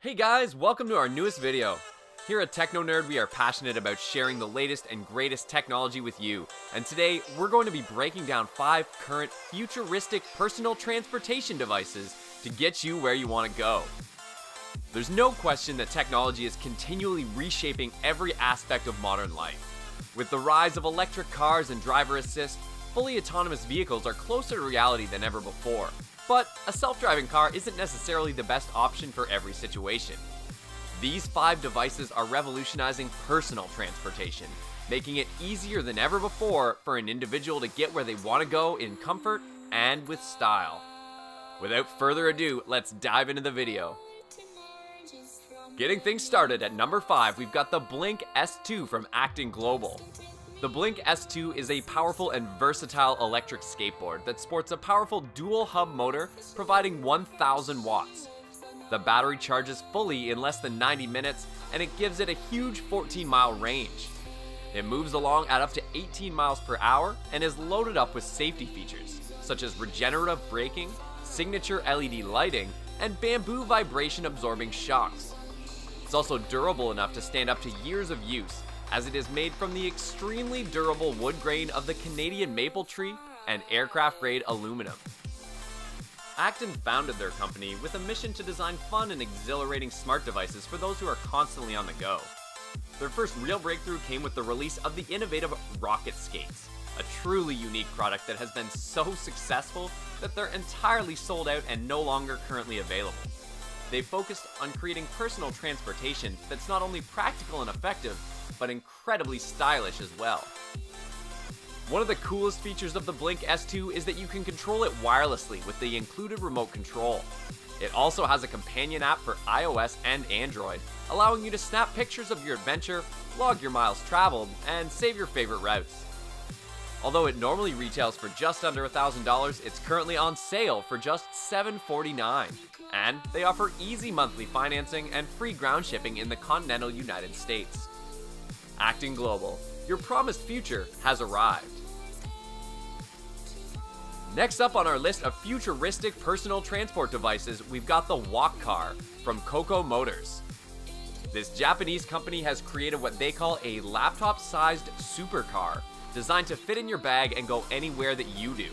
Hey guys, welcome to our newest video. Here at TechnoNerd, we are passionate about sharing the latest and greatest technology with you. And today, we're going to be breaking down 5 current futuristic personal transportation devices to get you where you want to go. There's no question that technology is continually reshaping every aspect of modern life. With the rise of electric cars and driver assist, fully autonomous vehicles are closer to reality than ever before. But a self-driving car isn't necessarily the best option for every situation. These 5 devices are revolutionizing personal transportation, making it easier than ever before for an individual to get where they want to go in comfort and with style. Without further ado, let's dive into the video. Getting things started at number 5, we've got the Blink S2 from Acting Global. The Blink S2 is a powerful and versatile electric skateboard that sports a powerful dual hub motor providing 1,000 watts. The battery charges fully in less than 90 minutes and it gives it a huge 14-mile range. It moves along at up to 18 miles per hour and is loaded up with safety features such as regenerative braking, signature LED lighting, and bamboo vibration absorbing shocks. It's also durable enough to stand up to years of use, as it is made from the extremely durable wood grain of the Canadian maple tree and aircraft-grade aluminum. Acton founded their company with a mission to design fun and exhilarating smart devices for those who are constantly on the go. Their first real breakthrough came with the release of the innovative Rocket Skates, a truly unique product that has been so successful that they're entirely sold out and no longer currently available. They focused on creating personal transportation that's not only practical and effective, but incredibly stylish as well. One of the coolest features of the Blink S2 is that you can control it wirelessly with the included remote control. It also has a companion app for iOS and Android, allowing you to snap pictures of your adventure, log your miles traveled, and save your favorite routes. Although it normally retails for just under $1,000, it's currently on sale for just $749. And they offer easy monthly financing and free ground shipping in the continental United States. Acting Global, your promised future has arrived. Next up on our list of futuristic personal transport devices, we've got the Walk Car from Coco Motors. This Japanese company has created what they call a laptop-sized supercar, designed to fit in your bag and go anywhere that you do.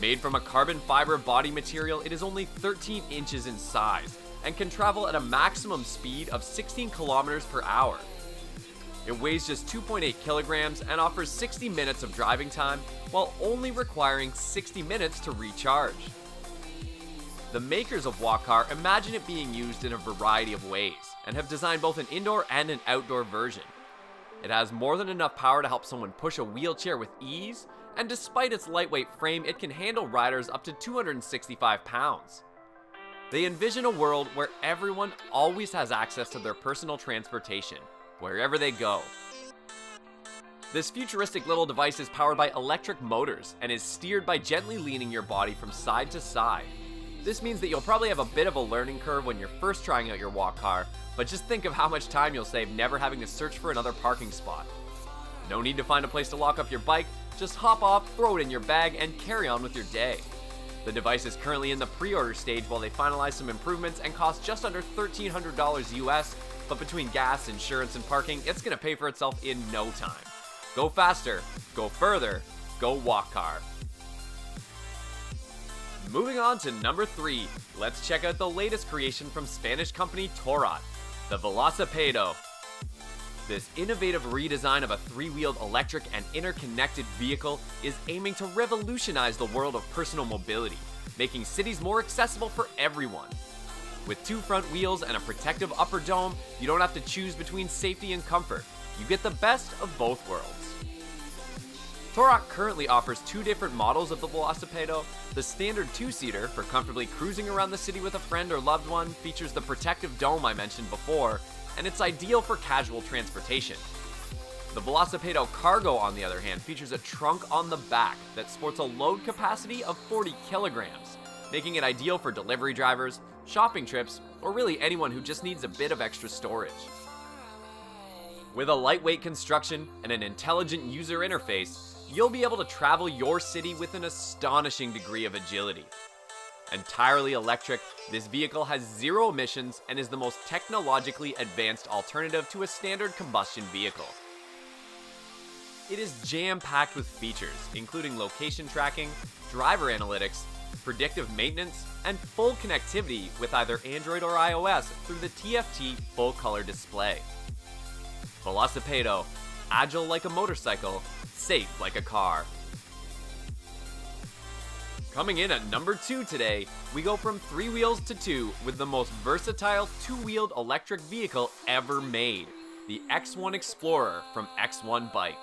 Made from a carbon fiber body material, it is only 13 inches in size and can travel at a maximum speed of 16 kilometers per hour. It weighs just 2.8 kilograms and offers 60 minutes of driving time while only requiring 60 minutes to recharge. The makers of Walk Car imagine it being used in a variety of ways and have designed both an indoor and an outdoor version. It has more than enough power to help someone push a wheelchair with ease, and despite its lightweight frame, it can handle riders up to 265 pounds. They envision a world where everyone always has access to their personal transportation, wherever they go. This futuristic little device is powered by electric motors and is steered by gently leaning your body from side to side. This means that you'll probably have a bit of a learning curve when you're first trying out your Walk Car, but just think of how much time you'll save never having to search for another parking spot. No need to find a place to lock up your bike, just hop off, throw it in your bag, and carry on with your day. The device is currently in the pre-order stage while they finalize some improvements and costs just under $1,300 US, but between gas, insurance, and parking, it's gonna pay for itself in no time. Go faster, go further, go Walk Car. Moving on to number 3, let's check out the latest creation from Spanish company Torrot, the Velocipedo. This innovative redesign of a 3-wheeled electric and interconnected vehicle is aiming to revolutionize the world of personal mobility, making cities more accessible for everyone. With 2 front wheels and a protective upper dome, you don't have to choose between safety and comfort. You get the best of both worlds. Torrot currently offers 2 different models of the Velocipedo. The standard 2-seater, for comfortably cruising around the city with a friend or loved one, features the protective dome I mentioned before, and it's ideal for casual transportation. The Velocipedo Cargo, on the other hand, features a trunk on the back that sports a load capacity of 40 kilograms, making it ideal for delivery drivers, shopping trips, or really anyone who just needs a bit of extra storage. With a lightweight construction and an intelligent user interface, you'll be able to travel your city with an astonishing degree of agility. Entirely electric, this vehicle has zero emissions and is the most technologically advanced alternative to a standard combustion vehicle. It is jam-packed with features, including location tracking, driver analytics, predictive maintenance, and full connectivity with either Android or iOS through the TFT full-color display. Velocipedo, agile like a motorcycle, safe like a car. Coming in at number 2 today, we go from 3 wheels to 2 with the most versatile 2-wheeled electric vehicle ever made, the X1 Explorer from X1 Bike.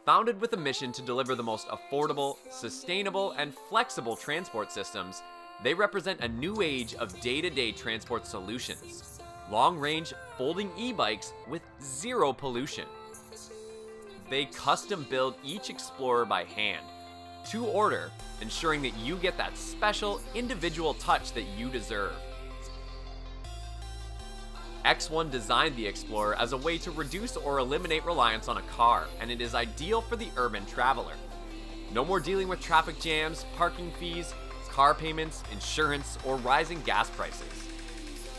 Founded with a mission to deliver the most affordable, sustainable, and flexible transport systems, they represent a new age of day-to-day transport solutions. Long-range, folding e-bikes with zero pollution. They custom-build each Explorer by hand, to order, ensuring that you get that special, individual touch that you deserve. X1 designed the Explorer as a way to reduce or eliminate reliance on a car, and it is ideal for the urban traveler. No more dealing with traffic jams, parking fees, car payments, insurance, or rising gas prices.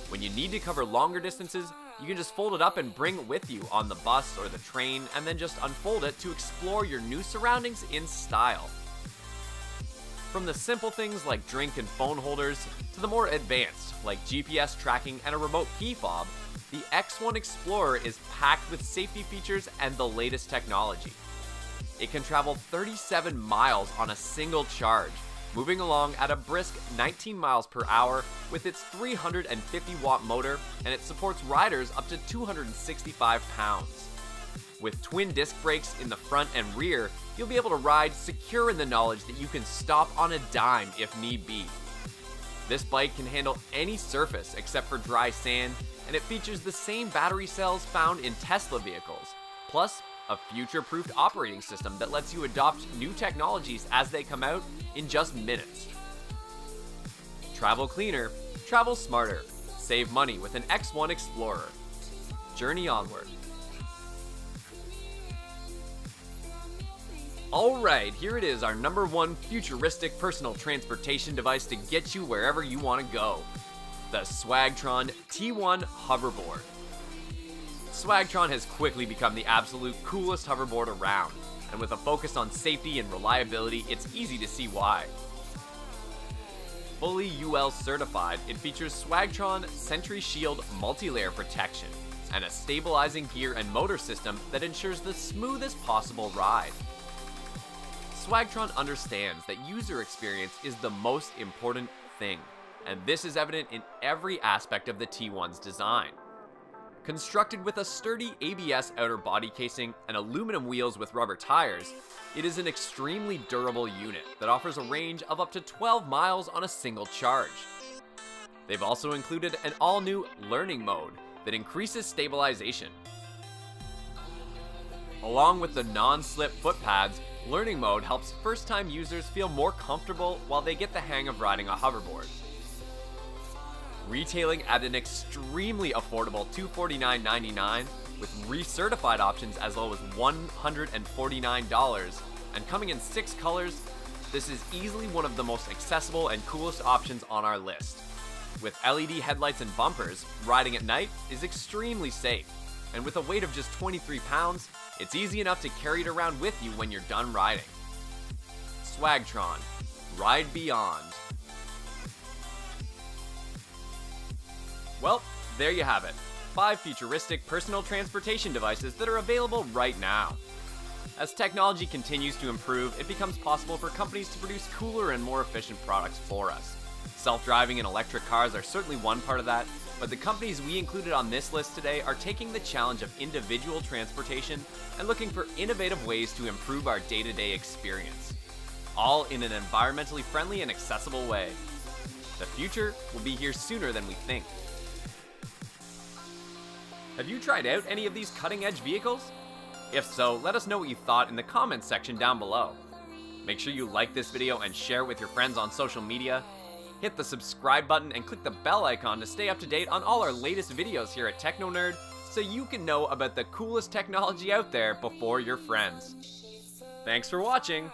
When you need to cover longer distances, you can just fold it up and bring it with you on the bus or the train, and then just unfold it to explore your new surroundings in style. From the simple things like drink and phone holders, to the more advanced, like GPS tracking and a remote key fob, the X1 Explorer is packed with safety features and the latest technology. It can travel 37 miles on a single charge, moving along at a brisk 19 miles per hour with its 350-watt motor, and it supports riders up to 265 pounds. With twin disc brakes in the front and rear, you'll be able to ride secure in the knowledge that you can stop on a dime if need be. This bike can handle any surface except for dry sand, and it features the same battery cells found in Tesla vehicles, plus a future-proofed operating system that lets you adopt new technologies as they come out in just minutes. Travel cleaner, travel smarter, save money with an X1 Explorer. Journey onward. Alright, here it is, our number 1 futuristic personal transportation device to get you wherever you want to go. The Swagtron T1 Hoverboard. Swagtron has quickly become the absolute coolest hoverboard around, and with a focus on safety and reliability, it's easy to see why. Fully UL certified, it features Swagtron Sentry Shield multi-layer protection, and a stabilizing gear and motor system that ensures the smoothest possible ride. Swagtron understands that user experience is the most important thing, and this is evident in every aspect of the T1's design. Constructed with a sturdy ABS outer body casing and aluminum wheels with rubber tires, it is an extremely durable unit that offers a range of up to 12 miles on a single charge. They've also included an all-new learning mode that increases stabilization. Along with the non-slip foot pads, Learning Mode helps first-time users feel more comfortable while they get the hang of riding a hoverboard. Retailing at an extremely affordable $249.99 with recertified options as low as $149, and coming in 6 colors, this is easily one of the most accessible and coolest options on our list. With LED headlights and bumpers, riding at night is extremely safe, and with a weight of just 23 pounds, it's easy enough to carry it around with you when you're done riding. Swagtron, ride beyond. Well, there you have it. 5 futuristic personal transportation devices that are available right now. As technology continues to improve, it becomes possible for companies to produce cooler and more efficient products for us. Self-driving and electric cars are certainly one part of that, but the companies we included on this list today are taking the challenge of individual transportation and looking for innovative ways to improve our day-to-day experience, all in an environmentally friendly and accessible way. The future will be here sooner than we think. Have you tried out any of these cutting-edge vehicles? If so, let us know what you thought in the comments section down below. Make sure you like this video and share it with your friends on social media. Hit the subscribe button and click the bell icon to stay up to date on all our latest videos here at TechnoNerd, so you can know about the coolest technology out there before your friends. Thanks for watching!